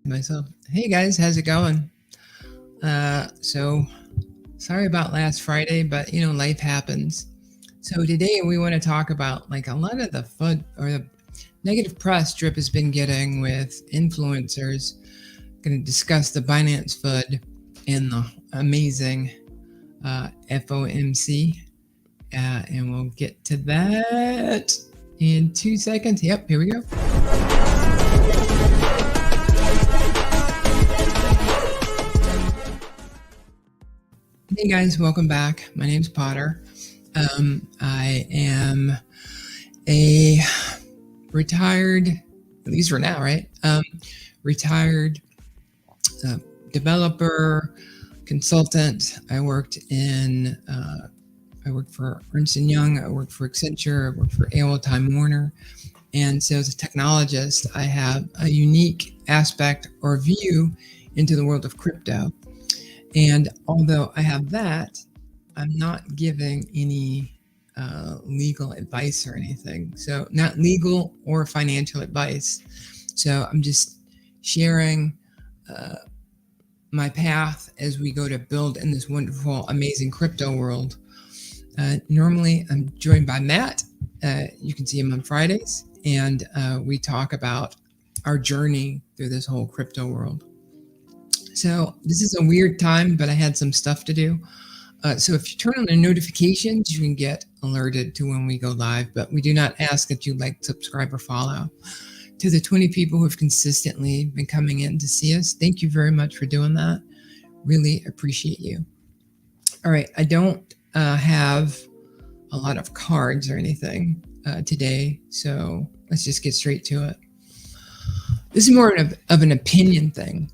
Myself. Hey guys, how's it going? So sorry about last Friday, but life happens. So today we want to talk about like a lot of the FUD or the negative press Drip has been getting with influencers. Going to discuss the Binance FUD and the amazing FOMC, and we'll get to that in 2 seconds. Yep, here we go. Hey guys, welcome back. My name's Potter. I am a retired, at least for now, right? Retired developer, consultant. I worked for Ernst & Young. I worked for Accenture. I worked for AOL Time Warner. And so as a technologist, I have a unique aspect or view into the world of crypto. And although I have that, I'm not giving any legal advice or anything. So not legal or financial advice. So I'm just sharing my path as we go to build in this wonderful, amazing crypto world. Normally I'm joined by Matt. You can see him on Fridays. And we talk about our journey through this whole crypto world. So this is a weird time, but I had some stuff to do. So if you turn on the notifications, you can get alerted to when we go live, but we do not ask that you like, subscribe, or follow. To the 20 people who have consistently been coming in to see us, thank you very much for doing that. Really appreciate you. All right, I don't have a lot of cards or anything today, so let's just get straight to it. This is more of an opinion thing.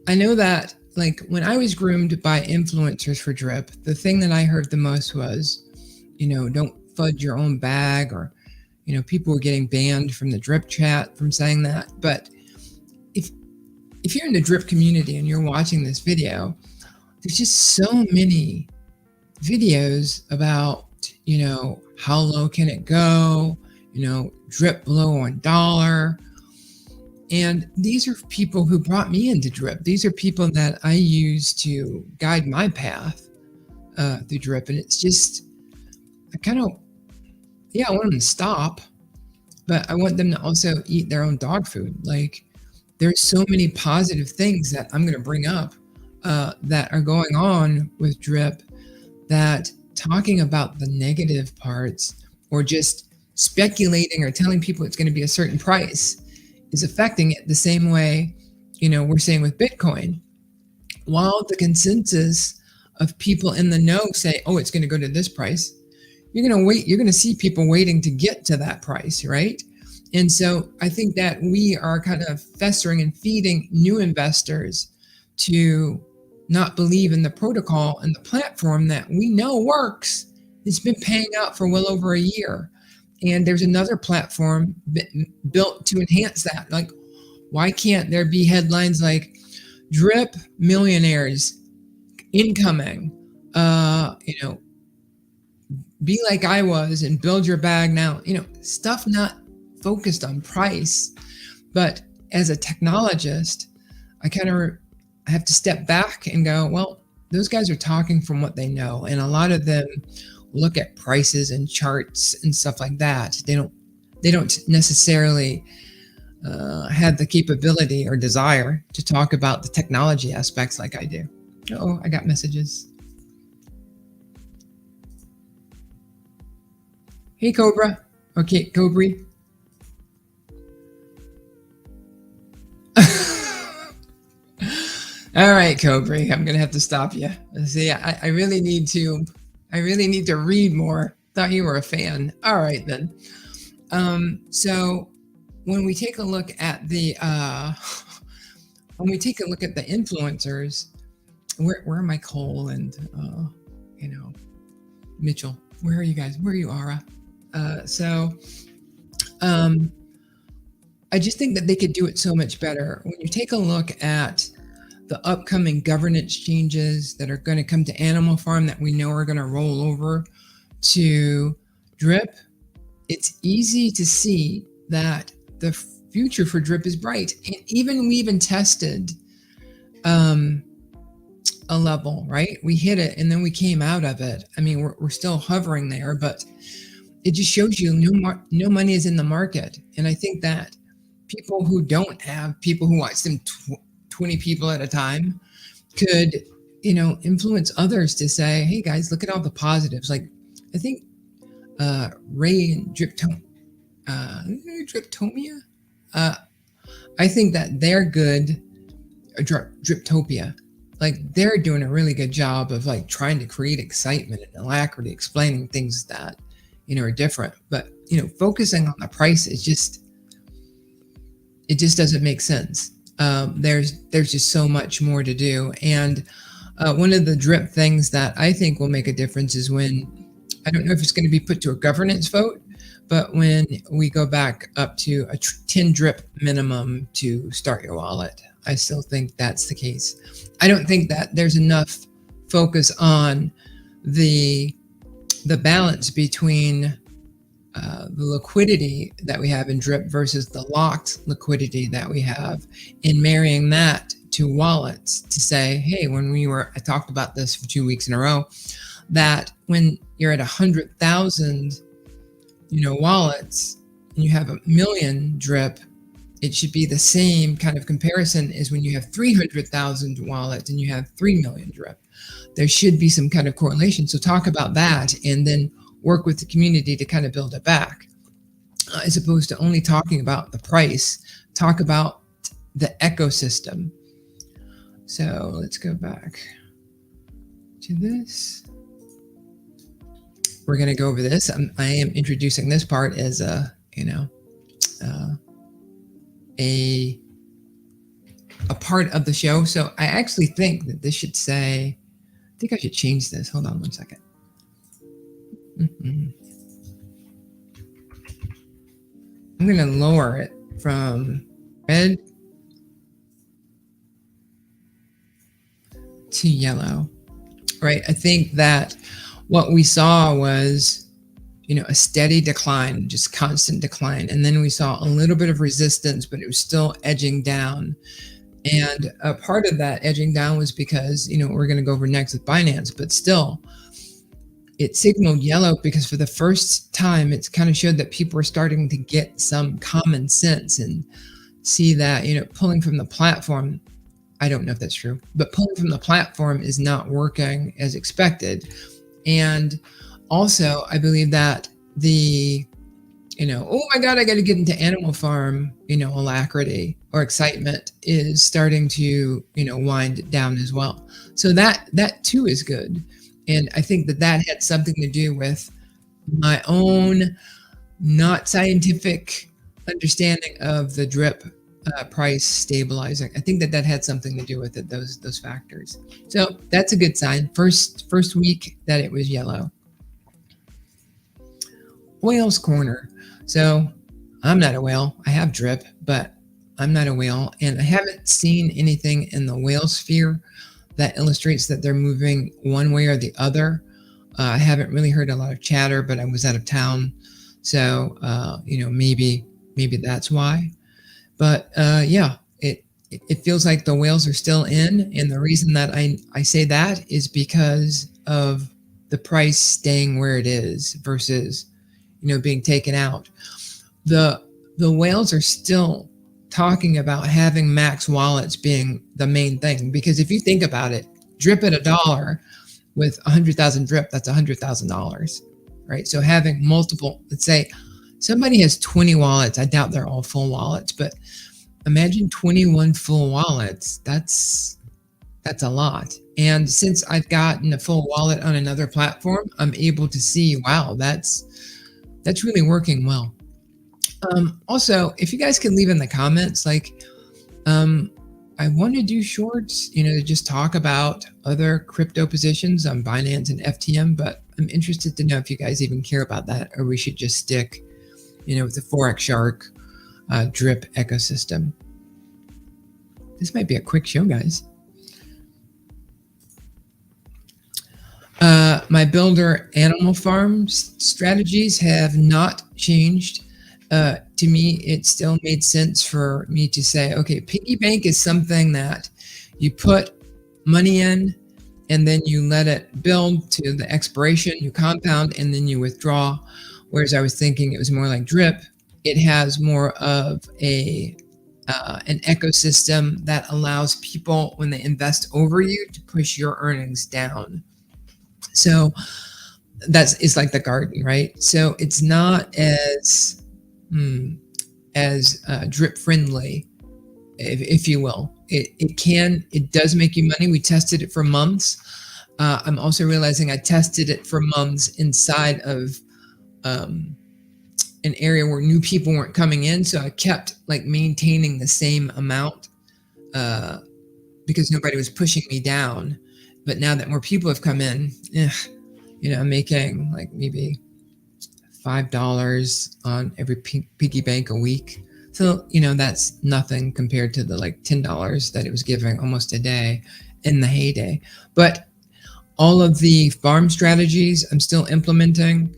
I know that, like, when I was groomed by influencers for Drip, the thing that I heard the most was, don't FUD your own bag, or, people were getting banned from the Drip chat from saying that. But if you're in the Drip community and you're watching this video, there's just so many videos about, how low can it go, Drip below $1. And these are people who brought me into Drip. These are people that I use to guide my path through Drip. And it's just, I want them to stop, but I want them to also eat their own dog food. Like, there's so many positive things that I'm going to bring up that are going on with Drip, that talking about the negative parts or just speculating or telling people it's going to be a certain price is affecting it the same way, we're saying with Bitcoin. While the consensus of people in the know say, oh, it's going to go to this price, you're going to see people waiting to get to that price, right? And so I think that we are kind of festering and feeding new investors to not believe in the protocol and the platform that we know works. It's been paying out for well over a year. And there's another platform built to enhance that. Like, why can't there be headlines like Drip millionaires incoming, be like I was and build your bag now, stuff not focused on price. But as a technologist, I have to step back and go, well, those guys are talking from what they know. And a lot of them look at prices and charts and stuff like that. They don't necessarily have the capability or desire to talk about the technology aspects like I do. Oh, I got messages. Hey, Cobra. Okay, Cobri. All right, Cobri, I'm gonna have to stop you. See, I really need to read more. Thought you were a fan. All right then. So when we take a look at the influencers, where are my Cole and Mitchell? Where are you guys? Where are you, Ara? I just think that they could do it so much better. When you take a look at the upcoming governance changes that are going to come to Animal Farm that we know are going to roll over to Drip, it's easy to see that the future for drip is bright. And we even tested um, a level, right? We hit it and then we came out of it. I mean, we're still hovering there, but it just shows you no money is in the market. And I think that people who don't have people who watch them 20 people at a time could, influence others to say, hey guys, look at all the positives. Like, I think Ray and Driptomia, I think that they're good. Driptopia, like they're doing a really good job of like trying to create excitement and alacrity, explaining things that are different. But focusing on the price is just doesn't make sense. There's just so much more to do. And one of the drip things that I think will make a difference is when, I don't know if it's going to be put to a governance vote, but when we go back up to a 10 drip minimum to start your wallet. I still think that's the case. I don't think that there's enough focus on the balance between the liquidity that we have in drip versus the locked liquidity that we have, in marrying that to wallets to say, hey, I talked about this for 2 weeks in a row, that when you're at 100,000, wallets, and you have 1 million drip, it should be the same kind of comparison as when you have 300,000 wallets and you have 3 million drip. There should be some kind of correlation. So talk about that and then work with the community to kind of build it back, as opposed to only talking about the price. Talk about the ecosystem. So let's go back to this. We're going to go over this. I am introducing this part as a part of the show. So I actually think that this should say, I think I should change this. Hold on one second. I'm going to lower it from red to yellow, right? I think that what we saw was, a steady decline, just constant decline. And then we saw a little bit of resistance, but it was still edging down. And a part of that edging down was because, we're going to go over next with Binance, but still it signaled yellow because for the first time, it's kind of showed that people are starting to get some common sense and see that, pulling from the platform, I don't know if that's true, but pulling from the platform is not working as expected. And also, I believe that the, oh my God, I got to get into Animal Farm, alacrity or excitement is starting to, wind down as well. So that too is good. And I think that had something to do with my own not scientific understanding of the drip price stabilizing. I think that had something to do with it, those factors. So that's a good sign. First week that it was yellow. Whale's Corner. So I'm not a whale. I have drip, but I'm not a whale. And I haven't seen anything in the whale sphere that illustrates that they're moving one way or the other. I haven't really heard a lot of chatter, but I was out of town. So, maybe that's why. But yeah, it feels like the whales are still in. And the reason that I say that is because of the price staying where it is versus, being taken out. The whales are still talking about having max wallets being the main thing, because if you think about it, drip at $1 with 100,000 drip, that's $100,000, right? So having multiple, let's say somebody has 20 wallets. I doubt they're all full wallets, but imagine 21 full wallets. That's a lot. And since I've gotten a full wallet on another platform, I'm able to see, wow, that's really working well. Also, if you guys can leave in the comments, like, I want to do shorts, to just talk about other crypto positions on Binance and FTM, but I'm interested to know if you guys even care about that, or we should just stick, with the Forex Shark drip ecosystem. This might be a quick show, guys. My builder Animal Farm strategies have not changed. to me, it still made sense for me to say, okay, piggy bank is something that you put money in and then you let it build to the expiration, you compound, and then you withdraw. Whereas I was thinking it was more like drip. It has more of an ecosystem that allows people, when they invest over you, to push your earnings down. So it's like the garden, right? So it's not as drip friendly, if you will. It does make you money. We tested it for months. I'm also realizing I tested it for months inside of an area where new people weren't coming in, so I kept like maintaining the same amount because nobody was pushing me down. But now that more people have come in, I'm making like maybe $5 on every piggy bank a week. So, that's nothing compared to the like $10 that it was giving almost a day in the heyday. But all of the farm strategies I'm still implementing.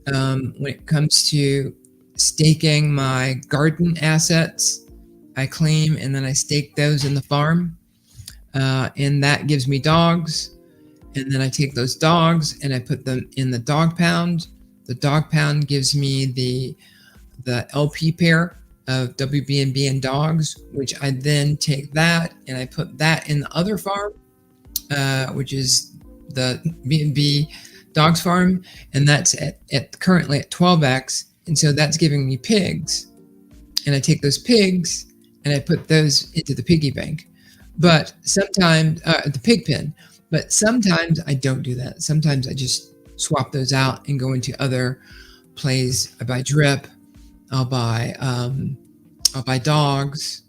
When it comes to staking my garden assets, I claim and then I stake those in the farm. And that gives me dogs. And then I take those dogs and I put them in the dog pound. The dog pound gives me the LP pair of WBNB and dogs, which I then take that and I put that in the other farm, which is the B&B dogs farm, and that's at currently at 12x, and so that's giving me pigs, and I take those pigs and I put those into the piggy bank. But sometimes the pig pen, but sometimes I don't do that. Sometimes I just swap those out and go into other plays. I buy drip, I'll buy dogs,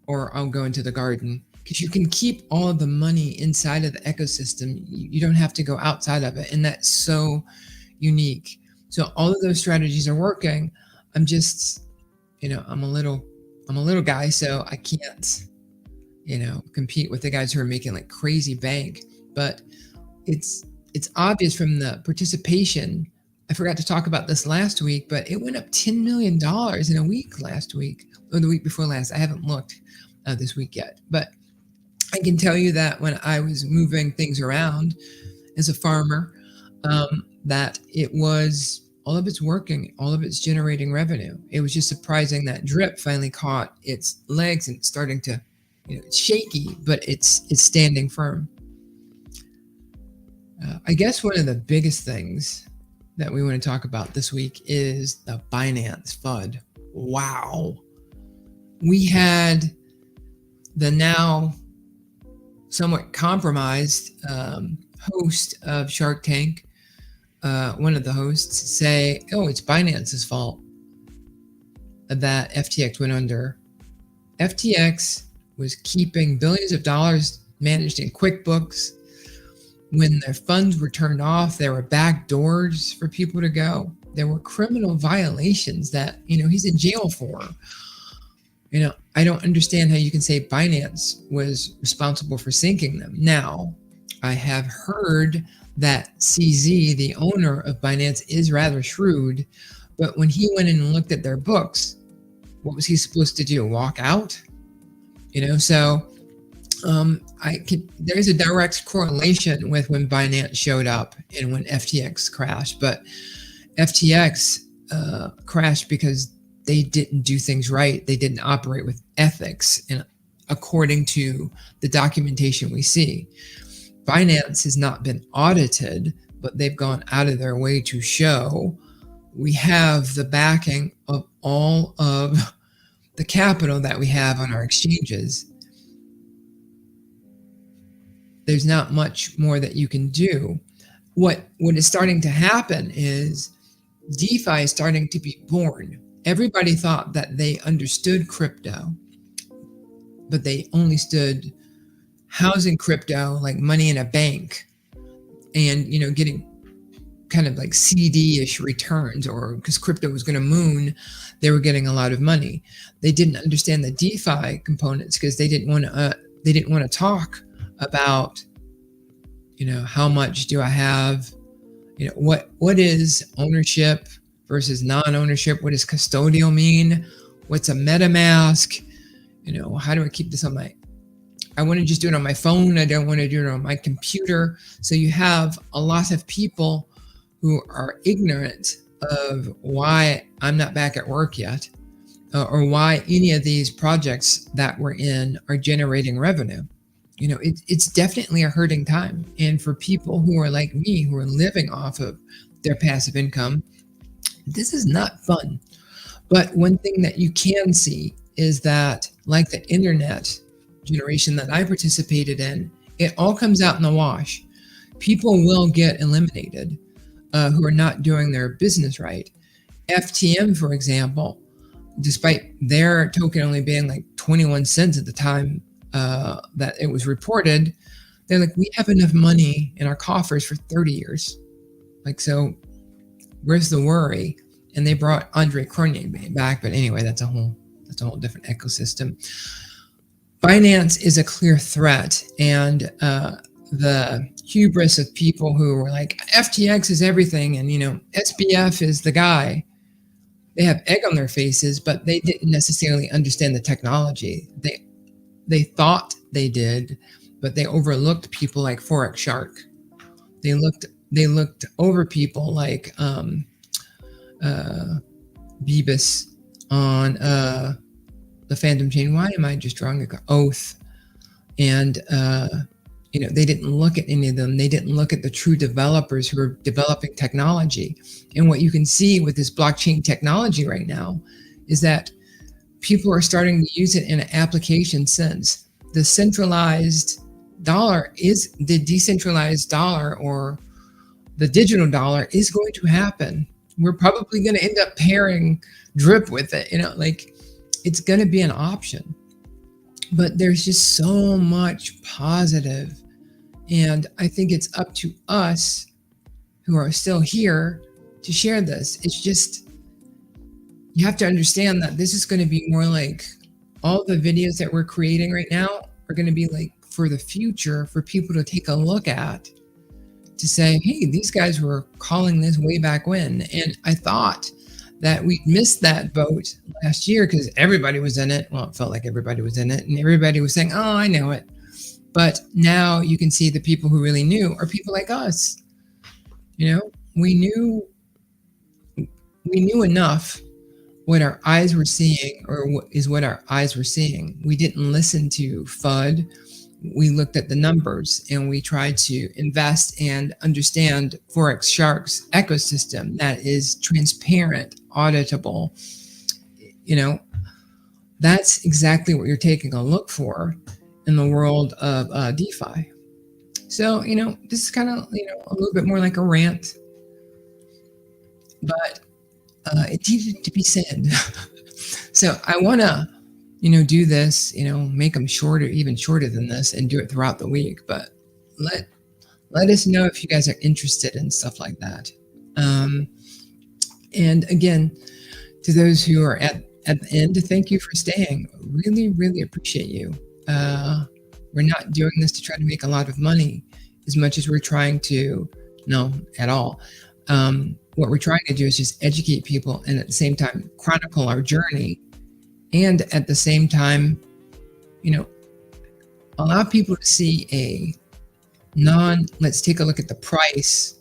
or I'll go into the garden, because you can keep all of the money inside of the ecosystem. You don't have to go outside of it, and that's so unique. So all of those strategies are working. I'm just, I'm a little guy, so I can't, compete with the guys who are making like crazy bank. But it's obvious from the participation. I forgot to talk about this last week, but it went up $10 million in a week last week, or the week before last. I haven't looked this week yet, but I can tell you that when I was moving things around as a farmer, that it was, all of it's working, all of it's generating revenue. It was just surprising that drip finally caught its legs and it's starting to, it's shaky, but it's standing firm. I guess one of the biggest things that we want to talk about this week is the Binance FUD. Wow. We had the now somewhat compromised host of Shark Tank, one of the hosts, say, oh, it's Binance's fault that FTX went under. FTX was keeping billions of dollars managed in QuickBooks. When their funds were turned off, there were back doors for people to go. There were criminal violations that, he's in jail for. I don't understand how you can say Binance was responsible for sinking them. Now, I have heard that CZ, the owner of Binance, is rather shrewd, but when he went in and looked at their books, what was he supposed to do? Walk out? So there's a direct correlation with when Binance showed up and when FTX crashed, but FTX crashed because they didn't do things right. They didn't operate with ethics and according to the documentation we see. Binance has not been audited, but they've gone out of their way to show we have the backing of all of the capital that we have on our exchanges. There's not much more that you can do. What is starting to happen is DeFi is starting to be born. Everybody thought that they understood crypto, but they only stood housing crypto like money in a bank and, getting kind of like CD-ish returns, or because crypto was going to moon, they were getting a lot of money. They didn't understand the DeFi components because they didn't want to talk about, how much do I have? What is ownership? versus non-ownership. What does custodial mean? What's a MetaMask? How do I keep this on I want to just do it on my phone. I don't want to do it on my computer. So you have a lot of people who are ignorant of why I'm not back at work yet, or why any of these projects that we're in are generating revenue. It's definitely a hurting time. And for people who are like me, who are living off of their passive income, this is not fun. But one thing that you can see is that, like the internet generation that I participated in, it all comes out in the wash. People will get eliminated who are not doing their business right. FTM, for example, despite their token only being like 21 cents at the time that it was reported, they're like, we have enough money in our coffers for 30 years. Like, so where's the worry? And they brought Andre Cronje back. But anyway, that's a whole different ecosystem. Binance is a clear threat. And the hubris of people who were like, FTX is everything, and SBF is the guy. They have egg on their faces, but they didn't necessarily understand the technology. They thought they did, but they overlooked people like Forex Shark. They looked over people like Beebus on the Phantom Chain. Why am I just drawing Oath? And they didn't look at any of them. They didn't look at the true developers who are developing technology. And what you can see with this blockchain technology right now is that people are starting to use it in an application sense. The centralized dollar is the decentralized dollar, or the digital dollar is going to happen. We're probably going to end up pairing drip with it. It's going to be an option. But there's just so much positive. And I think it's up to us who are still here to share this. It's just, you have to understand that this is going to be more like all the videos that we're creating right now are going to be like for the future, for people to take a look at, to say, hey, these guys were calling this way back when. And I thought that we missed that boat last year because everybody was in it. Well, it felt like everybody was in it, and everybody was saying, oh, I know it. But now you can see the people who really knew are people like us. We knew enough what our eyes were seeing, or what our eyes were seeing. We didn't listen to FUD. We looked at the numbers, and we tried to invest and understand Forex Shark's ecosystem that is transparent, auditable. That's exactly what you're taking a look for in the world of DeFi. So, this is kind of, a little bit more like a rant, but it needed to be said. So I want to, do this, make them shorter, even shorter than this, and do it throughout the week. But let us know if you guys are interested in stuff like that. And again, to those who are at the end, thank you for staying. Really, really appreciate you. We're not doing this to try to make a lot of money as much as we're trying to, no, at all. What we're trying to do is just educate people, and at the same time chronicle our journey, and at the same time, allow people to see let's take a look at the price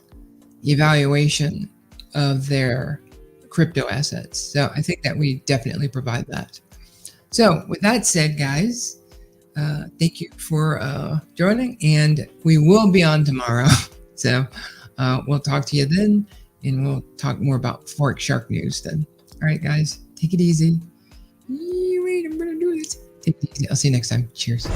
evaluation of their crypto assets. So I think that we definitely provide that. So with that said, guys, thank you for joining, and we will be on tomorrow. So we'll talk to you then, and we'll talk more about Forex Shark news then. All right, guys, take it easy. Wait, I'm gonna do this. Take it easy. I'll see you next time. Cheers.